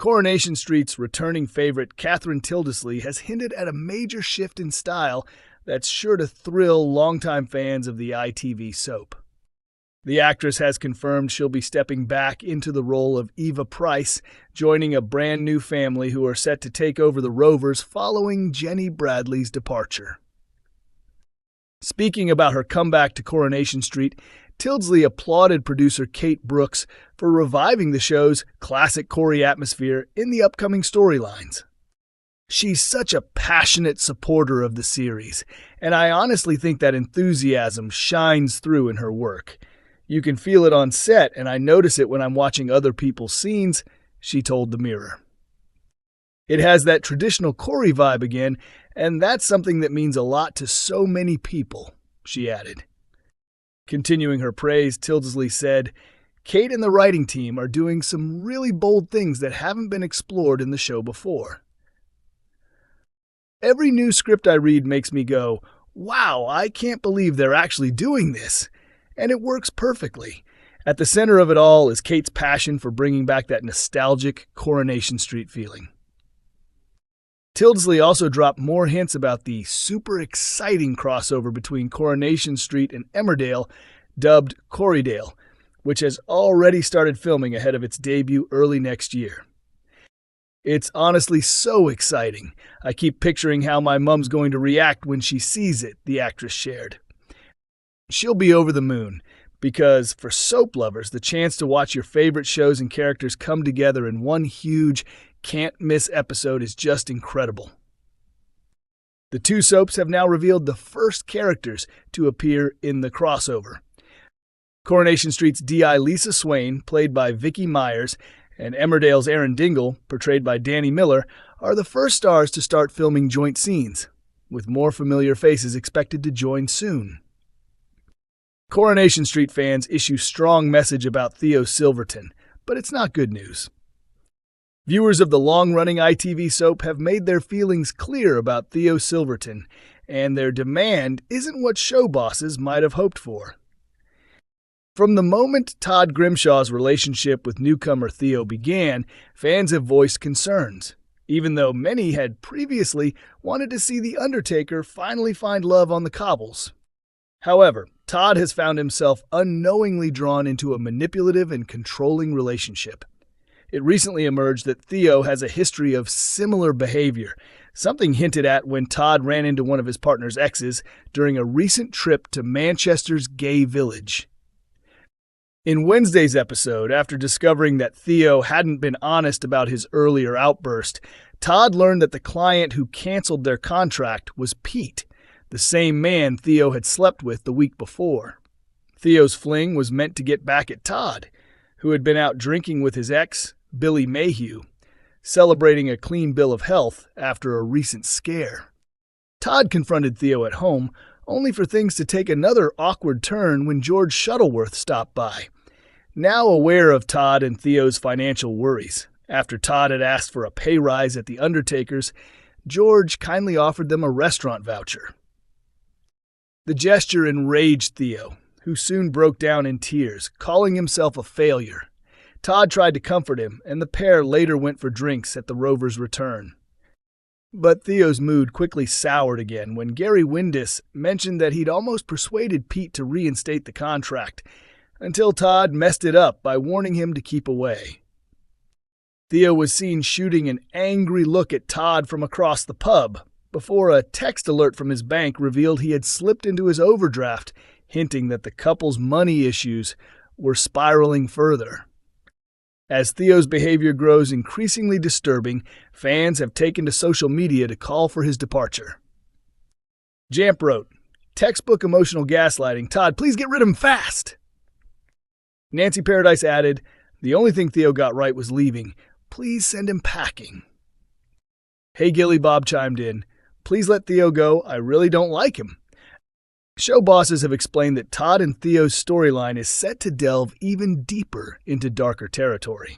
Coronation Street's returning favorite Catherine Tildesley has hinted at a major shift in style that's sure to thrill longtime fans of the ITV soap. The actress has confirmed she'll be stepping back into the role of Eva Price, joining a brand new family who are set to take over the Rovers following Jenny Bradley's departure. Speaking about her comeback to Coronation Street, Tildesley applauded producer Kate Brooks for reviving the show's classic Corey atmosphere in the upcoming storylines. She's such a passionate supporter of the series, and I honestly think that enthusiasm shines through in her work. You can feel it on set, and I notice it when I'm watching other people's scenes, she told the Mirror. It has that traditional Corey vibe again, and that's something that means a lot to so many people, she added. Continuing her praise, Tildesley said, Kate and the writing team are doing some really bold things that haven't been explored in the show before. Every new script I read makes me go, wow, I can't believe they're actually doing this. And it works perfectly. At the center of it all is Kate's passion for bringing back that nostalgic Coronation Street feeling. Tildesley also dropped more hints about the super exciting crossover between Coronation Street and Emmerdale, dubbed Corrydale, which has already started filming ahead of its debut early next year. It's honestly so exciting. I keep picturing how my mom's going to react when she sees it, the actress shared. She'll be over the moon, because for soap lovers, the chance to watch your favorite shows and characters come together in one huge, can't-miss episode is just incredible. The two soaps have now revealed the first characters to appear in the crossover. Coronation Street's D.I. Lisa Swain, played by Vicky Myers, and Emmerdale's Aaron Dingle, portrayed by Danny Miller, are the first stars to start filming joint scenes, with more familiar faces expected to join soon. Coronation Street fans issue strong message about Theo Silverton, but it's not good news. Viewers of the long-running ITV soap have made their feelings clear about Theo Silverton, and their demand isn't what show bosses might have hoped for. From the moment Todd Grimshaw's relationship with newcomer Theo began, fans have voiced concerns, even though many had previously wanted to see The Undertaker finally find love on the cobbles. However, Todd has found himself unknowingly drawn into a manipulative and controlling relationship. It recently emerged that Theo has a history of similar behavior, something hinted at when Todd ran into one of his partner's exes during a recent trip to Manchester's gay village. In Wednesday's episode, after discovering that Theo hadn't been honest about his earlier outburst, Todd learned that the client who canceled their contract was Pete, the same man Theo had slept with the week before. Theo's fling was meant to get back at Todd, who had been out drinking with his ex, Billy Mayhew, celebrating a clean bill of health after a recent scare. Todd confronted Theo at home, only for things to take another awkward turn when George Shuttleworth stopped by. Now aware of Todd and Theo's financial worries, after Todd had asked for a pay rise at The Undertaker's, George kindly offered them a restaurant voucher. The gesture enraged Theo, who soon broke down in tears, calling himself a failure. Todd tried to comfort him, and the pair later went for drinks at the Rovers' return. But Theo's mood quickly soured again when Gary Windus mentioned that he'd almost persuaded Pete to reinstate the contract, until Todd messed it up by warning him to keep away. Theo was seen shooting an angry look at Todd from across the pub, before a text alert from his bank revealed he had slipped into his overdraft, hinting that the couple's money issues were spiraling further. As Theo's behavior grows increasingly disturbing, fans have taken to social media to call for his departure. Jamp wrote, "Textbook emotional gaslighting. Todd, please get rid of him fast." Nancy Paradise added, "The only thing Theo got right was leaving. Please send him packing." Hey Gilly Bob chimed in, "Please let Theo go. I really don't like him." Show bosses have explained that Todd and Theo's storyline is set to delve even deeper into darker territory.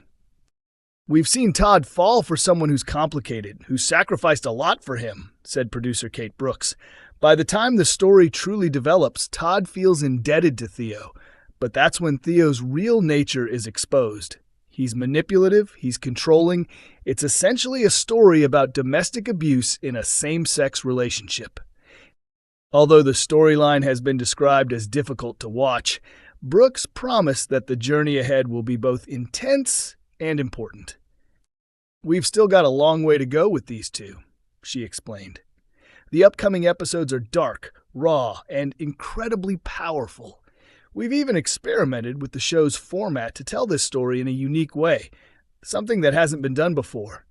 "We've seen Todd fall for someone who's complicated, who's sacrificed a lot for him," said producer Kate Brooks. "By the time the story truly develops, Todd feels indebted to Theo, but that's when Theo's real nature is exposed. He's manipulative, he's controlling. It's essentially a story about domestic abuse in a same-sex relationship. Although the storyline has been described as difficult to watch, Brooks promised that the journey ahead will be both intense and important. "We've still got a long way to go with these two," she explained. "The upcoming episodes are dark, raw, and incredibly powerful. We've even experimented with the show's format to tell this story in a unique way, something that hasn't been done before.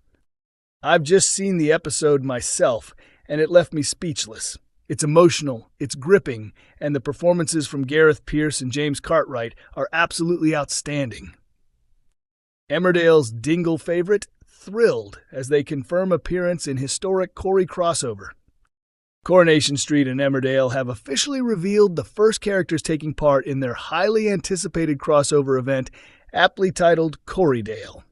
I've just seen the episode myself, and it left me speechless. It's emotional, it's gripping, and the performances from Gareth Pierce and James Cartwright are absolutely outstanding." Emmerdale's Dingle favorite thrilled as they confirm appearance in historic Corey crossover. Coronation Street and Emmerdale have officially revealed the first characters taking part in their highly anticipated crossover event, aptly titled Corrydale.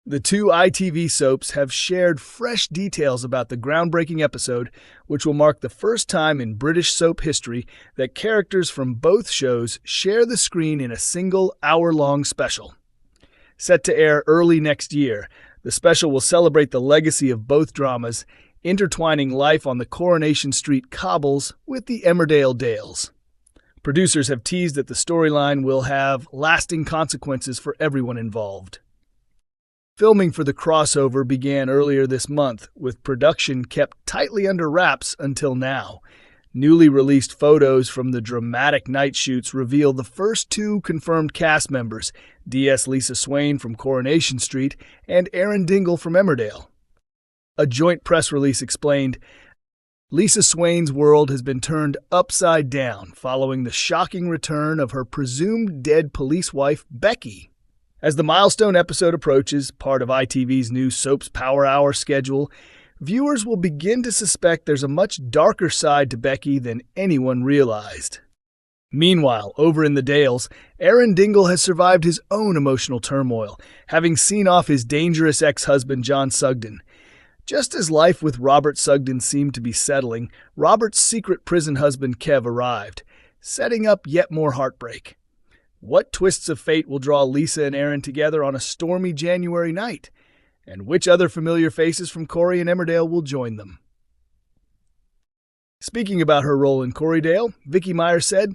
The two ITV soaps have shared fresh details about the groundbreaking episode, which will mark the first time in British soap history that characters from both shows share the screen in a single hour-long special. Set to air early next year, the special will celebrate the legacy of both dramas, intertwining life on the Coronation Street cobbles with the Emmerdale Dales. Producers have teased that the storyline will have lasting consequences for everyone involved. Filming for the crossover began earlier this month, with production kept tightly under wraps until now. Newly released photos from the dramatic night shoots reveal the first two confirmed cast members, DS Lisa Swain from Coronation Street and Aaron Dingle from Emmerdale. A joint press release explained, "Lisa Swain's world has been turned upside down following the shocking return of her presumed dead police wife, Becky." As the milestone episode approaches, part of ITV's new Soaps Power Hour schedule, viewers will begin to suspect there's a much darker side to Becky than anyone realized. Meanwhile, over in the Dales, Aaron Dingle has survived his own emotional turmoil, having seen off his dangerous ex-husband John Sugden. Just as life with Robert Sugden seemed to be settling, Robert's secret prison husband Kev arrived, setting up yet more heartbreak. What twists of fate will draw Lisa and Aaron together on a stormy January night? And which other familiar faces from Corey and Emmerdale will join them? Speaking about her role in Corrydale, Vicky Meyer said,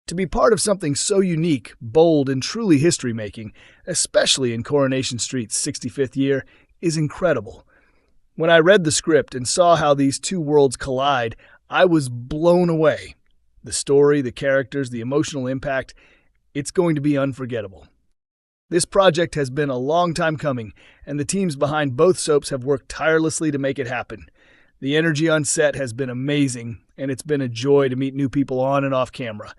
"To be part of something so unique, bold, and truly history-making, especially in Coronation Street's 65th year, is incredible. When I read the script and saw how these two worlds collide, I was blown away. The story, the characters, the emotional impact, it's going to be unforgettable. This project has been a long time coming, and the teams behind both soaps have worked tirelessly to make it happen. The energy on set has been amazing, and it's been a joy to meet new people on and off camera.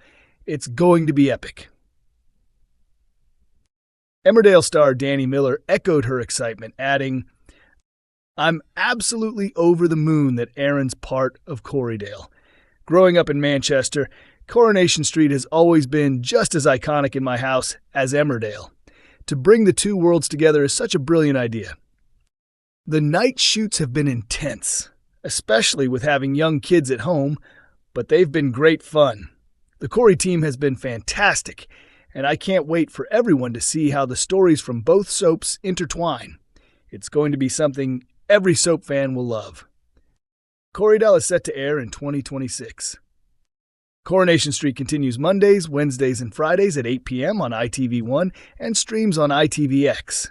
It's going to be epic." Emmerdale star Danny Miller echoed her excitement, adding, "I'm absolutely over the moon that Aaron's part of Corrydale. Growing up in Manchester, Coronation Street has always been just as iconic in my house as Emmerdale. To bring the two worlds together is such a brilliant idea. The night shoots have been intense, especially with having young kids at home, but they've been great fun. The Corey team has been fantastic, and I can't wait for everyone to see how the stories from both soaps intertwine. It's going to be something every soap fan will love." Corrydale is set to air in 2026. Coronation Street continues Mondays, Wednesdays, and Fridays at 8 p.m. on ITV1 and streams on ITVX.